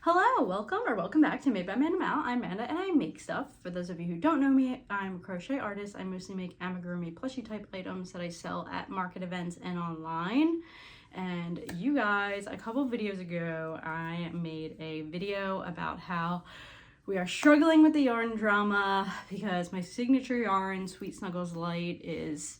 Hello, welcome back to Made by Amanda Mal. I'm Amanda and I make stuff. For those of you who don't know me, I'm a crochet artist. I mostly make amigurumi plushie type items that I sell at market events and online. And you guys, a couple videos ago, I made a video about how we are struggling with the yarn drama because my signature yarn, Sweet Snuggles LITE, is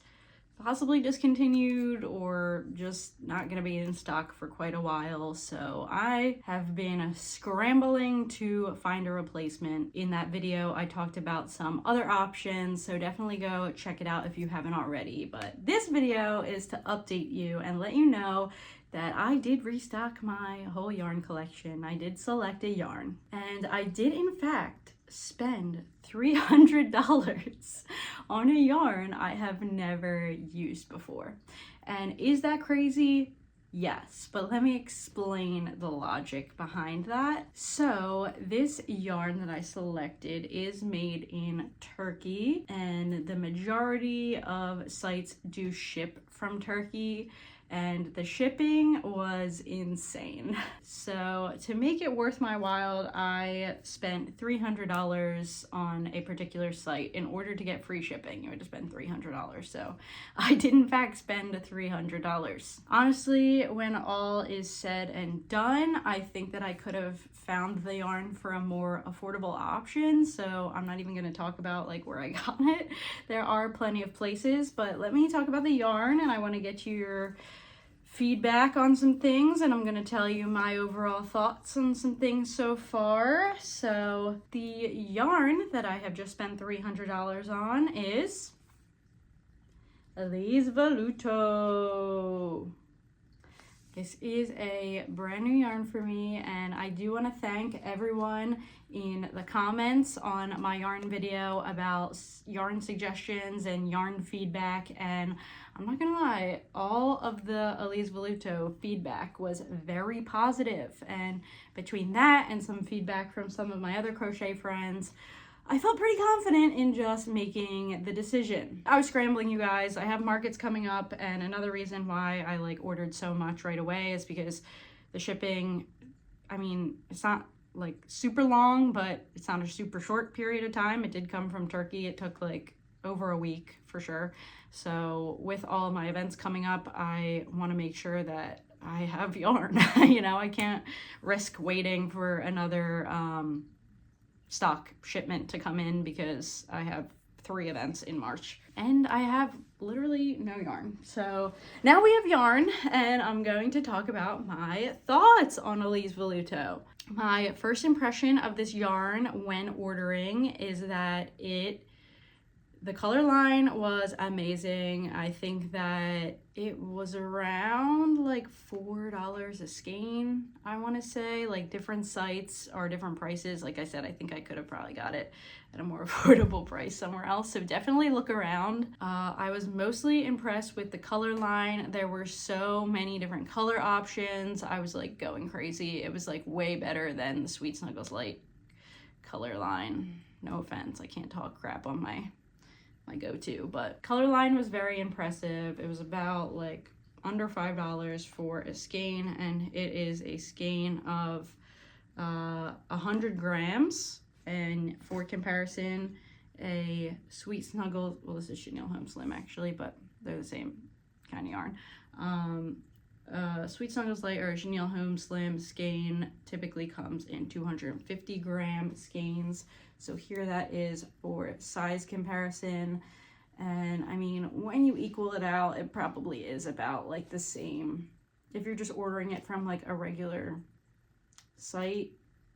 possibly discontinued or just not going to be in stock for quite a while. So I have been scrambling to find a replacement. In that video, I talked about some other options, so definitely go check it out if you haven't already. But this video is to update you and let you know that I did restock my whole yarn collection. I did select a yarn, and I did in fact spend $300 on a yarn I have never used before. And is that crazy? Yes, but let me explain the logic behind that. So this yarn that I selected is made in Turkey, and the majority of sites do ship from Turkey, and the shipping was insane. So to make it worth my while, I spent $300 on a particular site. In order to get free shipping, you had to spend $300. So I did in fact spend $300. Honestly, when all is said and done, I think that I could have found the yarn for a more affordable option. So I'm not even going to talk about like where I got it. There are plenty of places, but let me talk about the yarn, and I want to get your feedback on some things, and I'm going to tell you my overall thoughts on some things so far. So the yarn that I have just spent $300 on is Alize Velluto. This is a brand new yarn for me, and I do want to thank everyone in the comments on my yarn video about yarn suggestions and yarn feedback. And I'm not gonna lie, all of the Alize Velluto feedback was very positive. And between that and some feedback from some of my other crochet friends, I felt pretty confident in just making the decision. I was scrambling, you guys. I have markets coming up, and another reason why I like ordered so much right away is because the shipping, I mean, it's not like super long, but it's not a super short period of time. It did come from Turkey. It took like over a week for sure. So with all of my events coming up, I want to make sure that I have yarn. You know, I can't risk waiting for another stock shipment to come in because I have 3 events in March and I have literally no yarn. So now we have yarn, and I'm going to talk about my thoughts on Alize Velluto. My first impression of this yarn when ordering is that the color line was amazing. I think that it was around like $4 a skein, I want to say. Like, different sites are different prices. Like I said, I think I could have probably got it at a more affordable price somewhere else. So definitely look around. I was mostly impressed with the color line. There were so many different color options. I was like going crazy. It was like way better than the Sweet Snuggles LITE color line. No offense, I can't talk crap on my go-to, but color line was very impressive. It was about like under $5 for a skein, and it is a skein of 100 grams. And for comparison, a Sweet Snuggles, well, this is Chenille Home Slim actually, but they're the same kind of yarn. Sweet Snuggles LITE or a Chenille Home Slim skein typically comes in 250 gram skeins. So here that is for size comparison. And I mean, when you equal it out, it probably is about like the same. If you're just ordering it from like a regular site,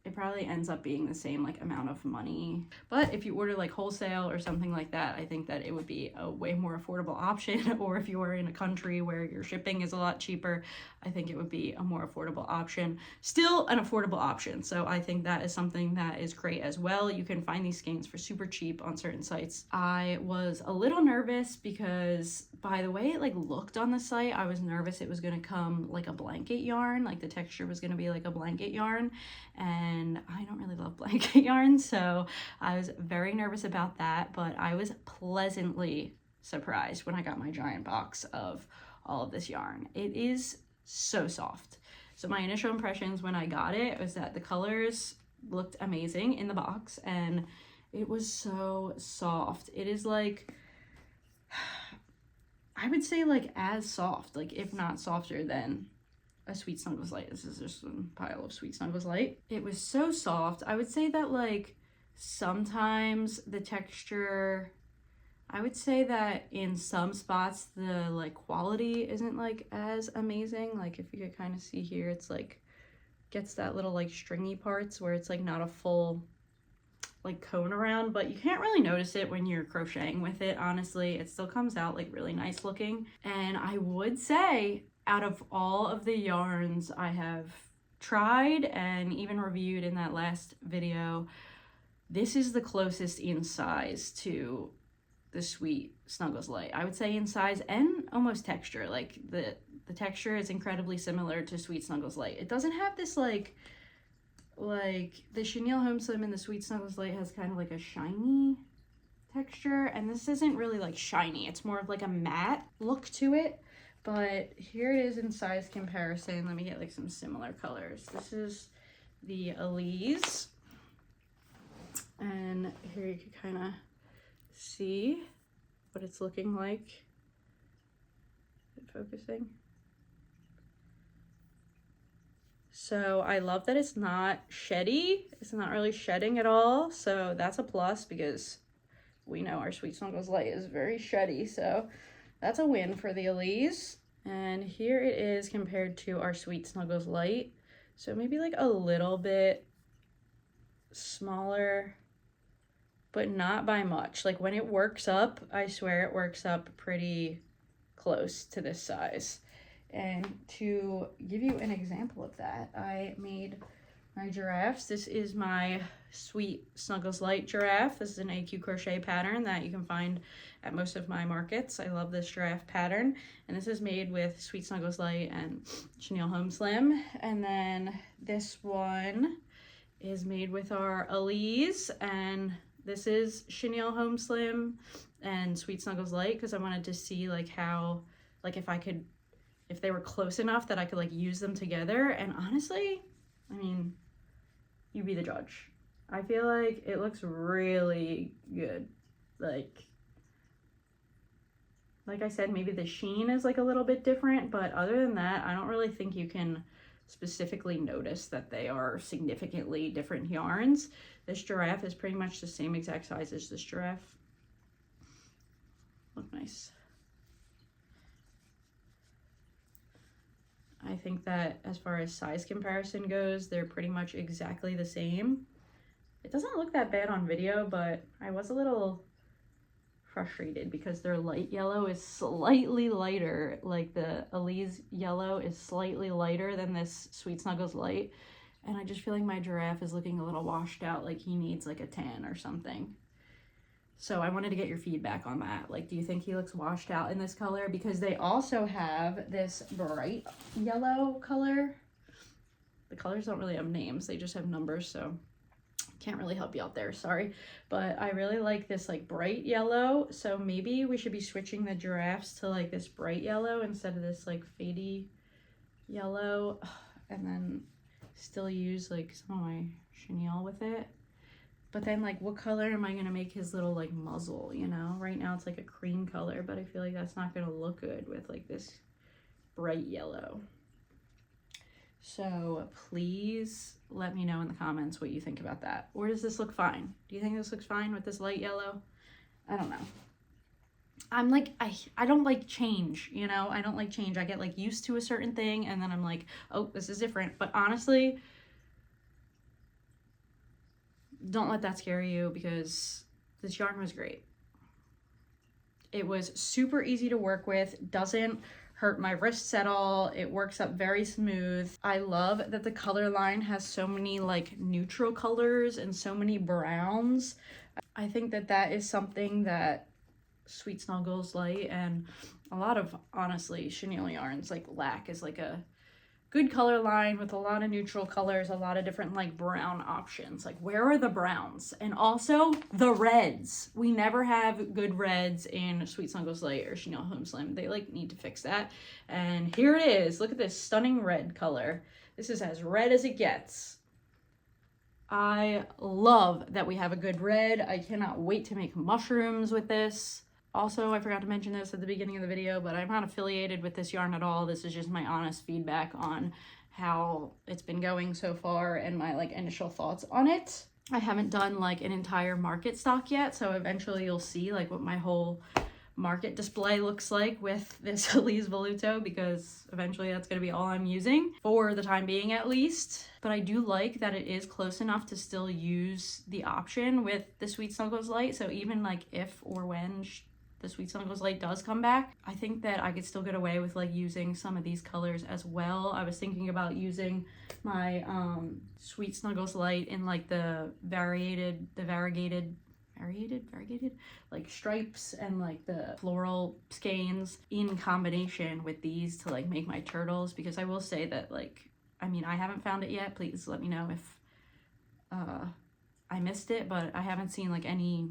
it probably ends up being the same like amount of money. But if you order like wholesale or something like that, I think that it would be a way more affordable option. Or if you are in a country where your shipping is a lot cheaper, I think it would be a more affordable option. Still an affordable option. So I think that is something that is great as well. You can find these skeins for super cheap on certain sites. I was a little nervous because by the way it like looked on the site, I was nervous it was going to come like a blanket yarn, like the texture was going to be like a blanket yarn, and I don't really love blanket yarn, so I was very nervous about that. But I was pleasantly surprised when I got my giant box of all of this yarn. It is so soft. So my initial impressions when I got it was that the colors looked amazing in the box, and it was so soft. It is like, I would say like as soft, like if not softer than a Sweet Snuggles Lite. This is just a pile of Sweet Snuggles Lite. It was so soft. I would say that like sometimes the texture, I would say that in some spots the like quality isn't like as amazing. Like if you could kind of see here, it's like gets that little like stringy parts where it's like not a full like cone around, but you can't really notice it when you're crocheting with it. Honestly, it still comes out like really nice looking. And I would say out of all of the yarns I have tried and even reviewed in that last video, this is the closest in size to the Sweet Snuggles Lite. I would say in size and almost texture. Like the texture is incredibly similar to Sweet Snuggles Lite. It doesn't have this like the Chenille Home Slim and the Sweet Snuggles Lite has kind of like a shiny texture, and this isn't really like shiny. It's more of like a matte look to it. But here it is in size comparison. Let me get like some similar colors. This is the Alize, and here you can kind of see what it's looking like. Is it focusing? So I love that it's not sheddy. It's not really shedding at all. So that's a plus, because we know our Sweet Snuggles Lite is very sheddy. So that's a win for the Alize. And here it is compared to our Sweet Snuggles Lite. So maybe like a little bit smaller, but not by much. Like when it works up, I swear it works up pretty close to this size. And to give you an example of that, I made my giraffes. This is my Sweet Snuggles Lite giraffe. This is an AQ crochet pattern that you can find at most of my markets. I love this giraffe pattern. And this is made with Sweet Snuggles Lite and Chenille Home Slim. And then this one is made with our Alize, and this is Chenille Home Slim and Sweet Snuggles Lite, because I wanted to see like how, like if they were close enough that I could like use them together. And honestly, I mean, you be the judge. I feel like it looks really good. Like I said, maybe the sheen is like a little bit different, but other than that, I don't really think you can specifically notice that they are significantly different yarns. This giraffe is pretty much the same exact size as this giraffe. Look nice. I think that as far as size comparison goes, they're pretty much exactly the same. It doesn't look that bad on video, but I was a little frustrated because their light yellow is slightly lighter. Like the Alize yellow is slightly lighter than this Sweet Snuggles Lite. And I just feel like my giraffe is looking a little washed out, like he needs like a tan or something. So I wanted to get your feedback on that. Like, do you think he looks washed out in this color? Because they also have this bright yellow color. The colors don't really have names, they just have numbers, so can't really help you out there, sorry. But I really like this like bright yellow, so maybe we should be switching the giraffes to like this bright yellow instead of this like fadey yellow, and then still use like some of my chenille with it. But then like what color am I gonna make his little like muzzle, you know? Right now it's like a cream color, but I feel like that's not gonna look good with like this bright yellow. So please let me know in the comments what you think about that. Or does this look fine? Do you think this looks fine with this light yellow? I don't know. I'm like, I don't like change, you know? I don't like change. I get like used to a certain thing and then I'm like, oh, this is different. But honestly, don't let that scare you, because this yarn was great. It was super easy to work with, doesn't hurt my wrists at all. It works up very smooth. I love that the color line has so many like neutral colors and so many browns. I think that that is something that Sweet Snuggles Lite and a lot of, honestly, chenille yarns like lack, is like a good color line with a lot of neutral colors, a lot of different like brown options. Like, where are the browns? And also the reds. We never have good reds in Sweet Snuggles Lite or Chenille Home Slim. They like need to fix that. And here it is. Look at this stunning red color. This is as red as it gets. I love that we have a good red. I cannot wait to make mushrooms with this. Also, I forgot to mention this at the beginning of the video, but I'm not affiliated with this yarn at all. This is just my honest feedback on how it's been going so far and my like initial thoughts on it. I haven't done like an entire market stock yet, so eventually you'll see like what my whole market display looks like with this Alize Velluto, because eventually that's going to be all I'm using for the time being at least. But I do like that it is close enough to still use the option with the Sweet Snuggles LITE. So even like if or when the Sweet Snuggles LITE does come back, I think that I could still get away with like using some of these colors as well. I was thinking about using my Sweet Snuggles LITE in like the variegated like stripes and like the floral skeins in combination with these to like make my turtles, because I will say that like, I mean, I haven't found it yet. Please let me know if I missed it, but I haven't seen like any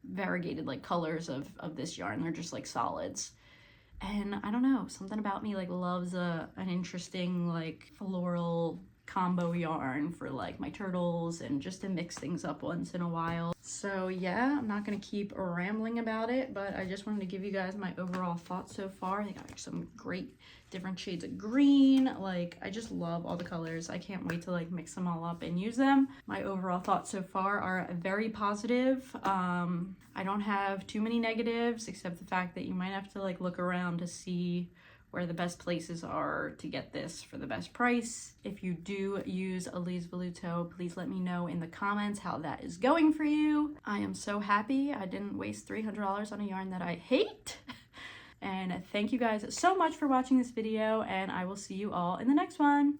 variegated like colors of this yarn. They're just like solids, and I don't know, something about me like loves an interesting like floral combo yarn for like my turtles and just to mix things up once in a while. So yeah, I'm not gonna keep rambling about it, but I just wanted to give you guys my overall thoughts so far. They got like some great different shades of green. Like, I just love all the colors. I can't wait to like mix them all up and use them. My overall thoughts so far are very positive. I don't have too many negatives, except the fact that you might have to like look around to see where the best places are to get this for the best price. If you do use Alize Velluto, please let me know in the comments how that is going for you. I am so happy I didn't waste $300 on a yarn that I hate. And thank you guys so much for watching this video, and I will see you all in the next one.